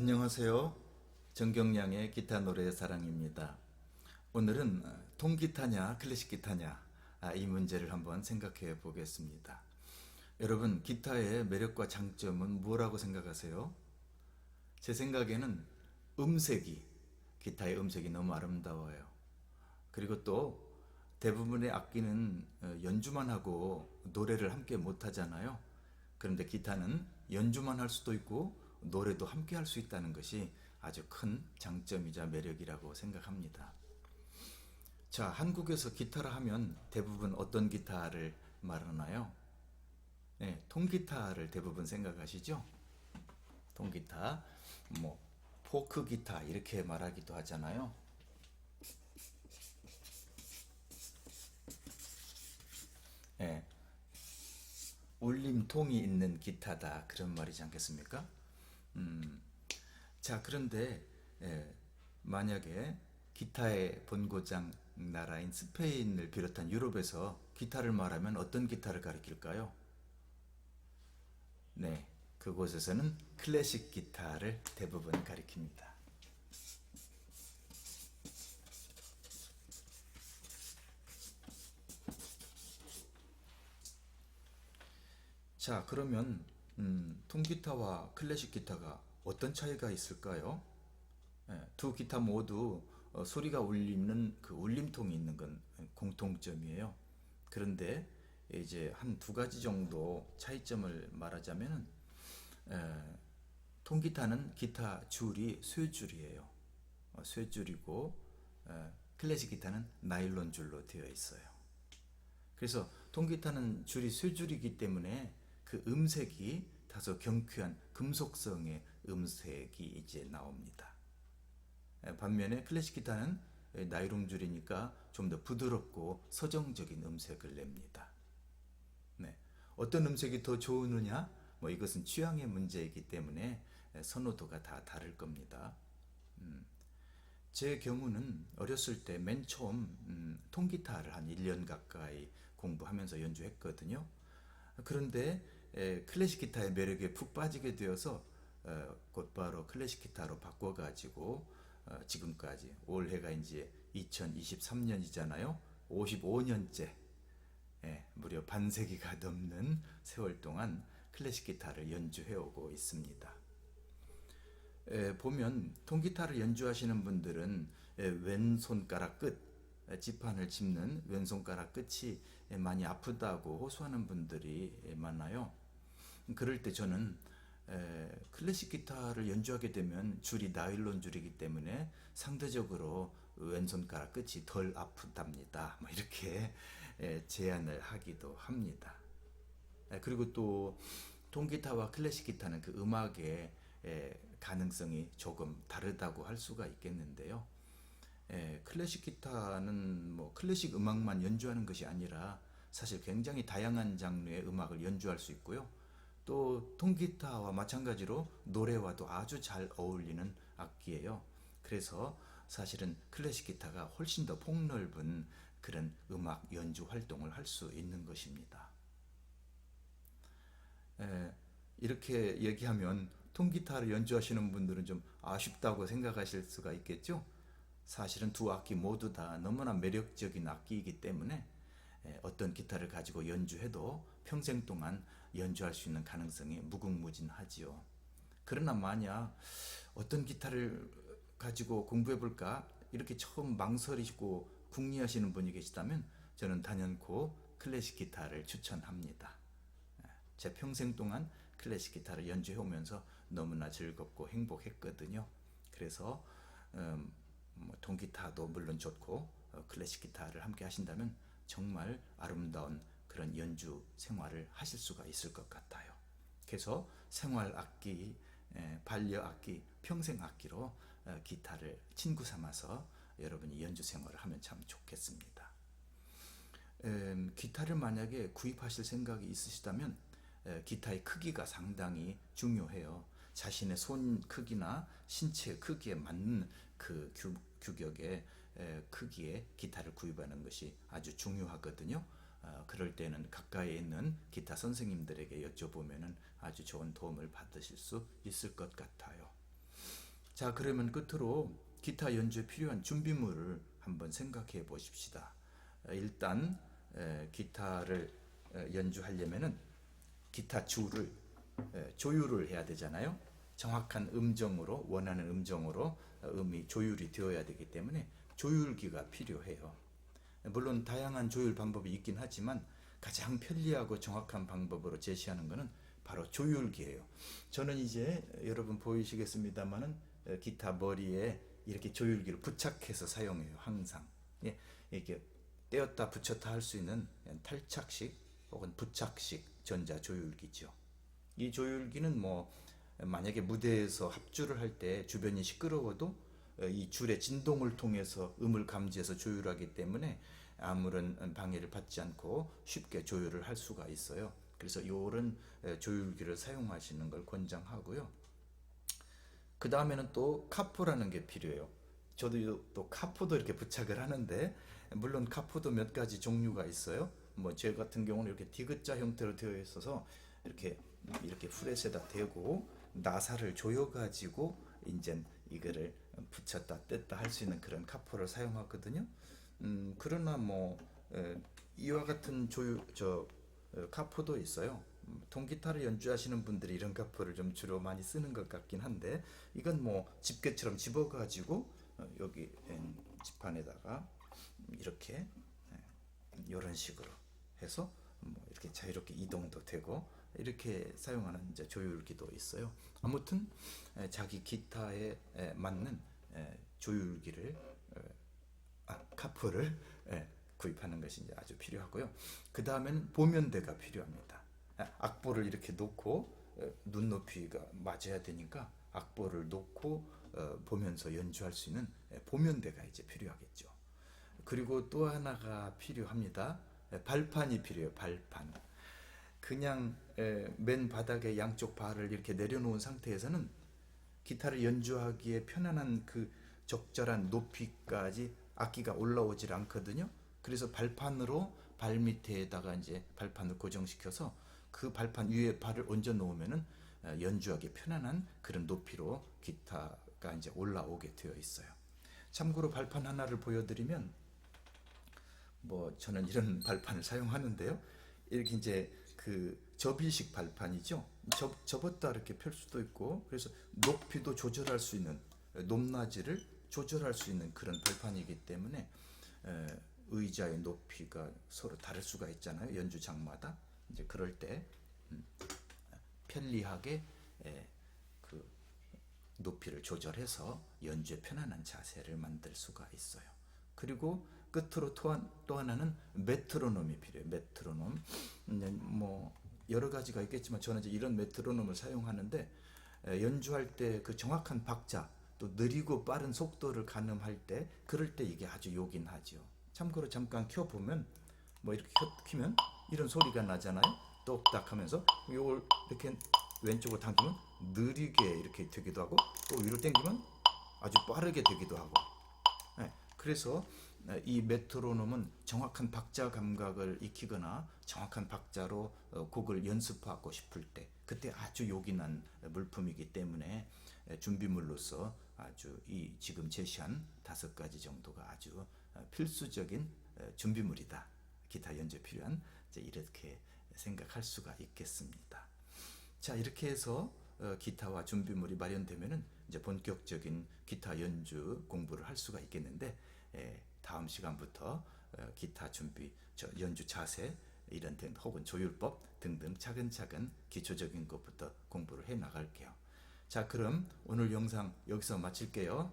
안녕하세요. 정경량의 기타 노래 사랑입니다. 오늘은 통기타냐 클래식 기타냐 이 문제를 한번 생각해 보겠습니다. 여러분, 기타의 매력과 장점은 뭐라고 생각하세요? 제 생각에는 기타의 음색이 너무 아름다워요. 그리고 또 대부분의 악기는 연주만 하고 노래를 함께 못 하잖아요. 그런데 기타는 연주만 할 수도 있고 노래도 함께 할 수 있다는 것이 아주 큰 장점이자 매력이라고 생각합니다. 자, 한국에서 기타를 하면 대부분 어떤 기타를 말하나요? 네, 통기타를 대부분 생각하시죠? 통기타, 포크 기타 이렇게 말하기도 하잖아요. 네, 울림통이 있는 기타다 그런 말이지 않겠습니까? 자, 그런데 만약에 기타의 본고장 나라인 스페인을 비롯한 유럽에서 기타를 말하면 어떤 기타를 가리킬까요? 네, 그곳에서는 클래식 기타를 대부분 가리킵니다. 자, 그러면 통기타와 클래식 기타가 어떤 차이가 있을까요? 두 기타 모두 소리가 울리는 그 울림통이 있는 건 공통점이에요. 그런데 이제 한 두 가지 정도 차이점을 말하자면, 통기타는 기타 줄이 쇠줄이에요. 쇠줄이고 클래식 기타는 나일론 줄로 되어 있어요. 그래서 통기타는 줄이 쇠줄이기 때문에 그 음색이 다소 경쾌한 금속성의 음색이 이제 나옵니다. 반면에 클래식 기타는 나이론 줄이니까 좀 더 부드럽고 서정적인 음색을 냅니다. 네. 어떤 음색이 더 좋으느냐? 이것은 취향의 문제이기 때문에 선호도가 다 다를 겁니다. 제 경우는 어렸을 때 맨 처음 통기타를 한 1년 가까이 공부하면서 연주했거든요. 그런데 클래식 기타의 매력에 푹 빠지게 되어서 곧바로 클래식 기타로 바꿔가지고 지금까지, 올해가 이제 2023년이잖아요. 55년째, 무려 반세기가 넘는 세월 동안 클래식 기타를 연주해오고 있습니다. 보면 통기타를 연주하시는 분들은 왼손가락 끝, 지판을 짚는 왼손가락 끝이 많이 아프다고 호소하는 분들이 많아요. 그럴 때 저는 클래식 기타를 연주하게 되면 줄이 나일론 줄이기 때문에 상대적으로 왼손가락 끝이 덜 아프답니다. 이렇게 제안을 하기도 합니다. 그리고 또 통기타와 클래식 기타는 그 음악의 가능성이 조금 다르다고 할 수가 있겠는데요. 클래식 기타는 클래식 음악만 연주하는 것이 아니라 사실 굉장히 다양한 장르의 음악을 연주할 수 있고요. 또 통기타와 마찬가지로 노래와도 아주 잘 어울리는 악기예요. 그래서 사실은 클래식 기타가 훨씬 더 폭넓은 그런 음악 연주 활동을 할 수 있는 것입니다. 이렇게 얘기하면 통기타를 연주하시는 분들은 좀 아쉽다고 생각하실 수가 있겠죠? 사실은 두 악기 모두 다 너무나 매력적인 악기이기 때문에 어떤 기타를 가지고 연주해도 평생 동안 연주할 수 있는 가능성이 무궁무진하지요. 그러나 만약 어떤 기타를 가지고 공부해 볼까 이렇게 처음 망설이시고 궁리하시는 분이 계시다면 저는 단연코 클래식 기타를 추천합니다. 제 평생 동안 클래식 기타를 연주해 오면서 너무나 즐겁고 행복했거든요. 그래서 통기타도 물론 좋고 클래식 기타를 함께 하신다면 정말 아름다운 그런 연주 생활을 하실 수가 있을 것 같아요. 그래서 생활 악기, 반려 악기, 평생 악기로 기타를 친구 삼아서 여러분이 연주 생활을 하면 참 좋겠습니다. 기타를 만약에 구입하실 생각이 있으시다면 기타의 크기가 상당히 중요해요. 자신의 손 크기나 신체 크기에 맞는 그 규격의 크기의 기타를 구입하는 것이 아주 중요하거든요. 그럴 때는 가까이에 있는 기타 선생님들에게 여쭤보면 아주 좋은 도움을 받으실 수 있을 것 같아요. 자, 그러면 끝으로 기타 연주에 필요한 준비물을 한번 생각해 보십시다. 일단 기타를 연주하려면은 기타 줄을 조율을 해야 되잖아요. 정확한 음정으로, 원하는 음정으로 음이 조율이 되어야 되기 때문에 조율기가 필요해요. 물론 다양한 조율 방법이 있긴 하지만 가장 편리하고 정확한 방법으로 제시하는 것은 바로 조율기예요. 저는 이제 여러분 보이시겠습니다만은 기타 머리에 이렇게 조율기를 부착해서 사용해요. 항상. 예, 이렇게 떼었다 붙였다 할 수 있는 탈착식 혹은 부착식 전자 조율기죠. 이 조율기는 뭐 만약에 무대에서 합주를 할 때 주변이 시끄러워도 이 줄의 진동을 통해서 음을 감지해서 조율하기 때문에 아무런 방해를 받지 않고 쉽게 조율을 할 수가 있어요. 그래서 이런 조율기를 사용하시는 걸 권장하고요. 그 다음에는 또 카포라는 게 필요해요. 저도 또 카포도 이렇게 부착을 하는데, 물론 카포도 몇 가지 종류가 있어요. 뭐 제 같은 경우는 이렇게 디귿자 형태로 되어 있어서 이렇게 프렛에다 대고 나사를 조여 가지고 이제 이거를 붙였다 뗐다 할 수 있는 그런 카포를 사용하거든요. 그러나 뭐 이와 같은 카포도 있어요. 통기타를 연주하시는 분들이 이런 카포를 좀 주로 많이 쓰는 것 같긴 한데, 이건 뭐 집게처럼 집어가지고 여기 지판에다가 이렇게 이런 식으로 해서 뭐 이렇게 자유롭게 이동도 되고 이렇게 사용하는 이제 조율기도 있어요. 아무튼 자기 기타에 맞는 조율기를 카프를 구입하는 것이 이제 아주 필요하고요. 그 다음에는 보면대가 필요합니다. 악보를 이렇게 놓고 눈높이가 맞아야 되니까 악보를 놓고 보면서 연주할 수 있는 보면대가 이제 필요하겠죠. 그리고 또 하나가 필요합니다. 발판이 필요해요. 발판. 그냥 맨 바닥에 양쪽 발을 이렇게 내려놓은 상태에서는 기타를 연주하기에 편안한 그 적절한 높이까지 악기가 올라오질 않거든요. 그래서 발판으로 발 밑에다가 이제 발판을 고정시켜서 그 발판 위에 발을 얹어 놓으면은 연주하기 편안한 그런 높이로 기타가 이제 올라오게 되어 있어요. 참고로 발판 하나를 보여드리면, 뭐 저는 이런 발판을 사용하는데요. 이렇게 이제 그 접이식 발판이죠. 접었다 이렇게 펼 수도 있고, 그래서 높이도 조절할 수 있는, 높낮이를 조절할 수 있는 그런 발판이기 때문에 의자의 높이가 서로 다를 수가 있잖아요. 연주장마다. 이제 그럴 때 편리하게 그 높이를 조절해서 연주에 편안한 자세를 만들 수가 있어요. 그리고 끝으로 또 하나는 메트로놈이 필요해요. 메트로놈. 뭐 여러 가지가 있겠지만 저는 이제 이런 메트로놈을 사용하는데, 연주할 때 그 정확한 박자, 또 느리고 빠른 속도를 가늠할 때, 그럴 때 이게 아주 요긴하죠. 참고로 잠깐 켜보면, 뭐 이렇게 켜면 이런 소리가 나잖아요. 똑딱 하면서 이걸 이렇게 왼쪽으로 당기면 느리게 이렇게 되기도 하고, 또 위로 당기면 아주 빠르게 되기도 하고. 그래서 이 메트로놈은 정확한 박자 감각을 익히거나 정확한 박자로 곡을 연습하고 싶을 때, 그때 아주 요긴한 물품이기 때문에 준비물로서 아주 이 지금 제시한 5가지 정도가 아주 필수적인 준비물이다. 기타 연주에 필요한, 이렇게 생각할 수가 있겠습니다. 자, 이렇게 해서 기타와 준비물이 마련되면은 이제 본격적인 기타 연주 공부를 할 수가 있겠는데, 다음 시간부터 기타 준비, 연주 자세 이런 등 혹은 조율법 등등 차근차근 기초적인 것부터 공부를 해 나갈게요. 자, 그럼 오늘 영상 여기서 마칠게요.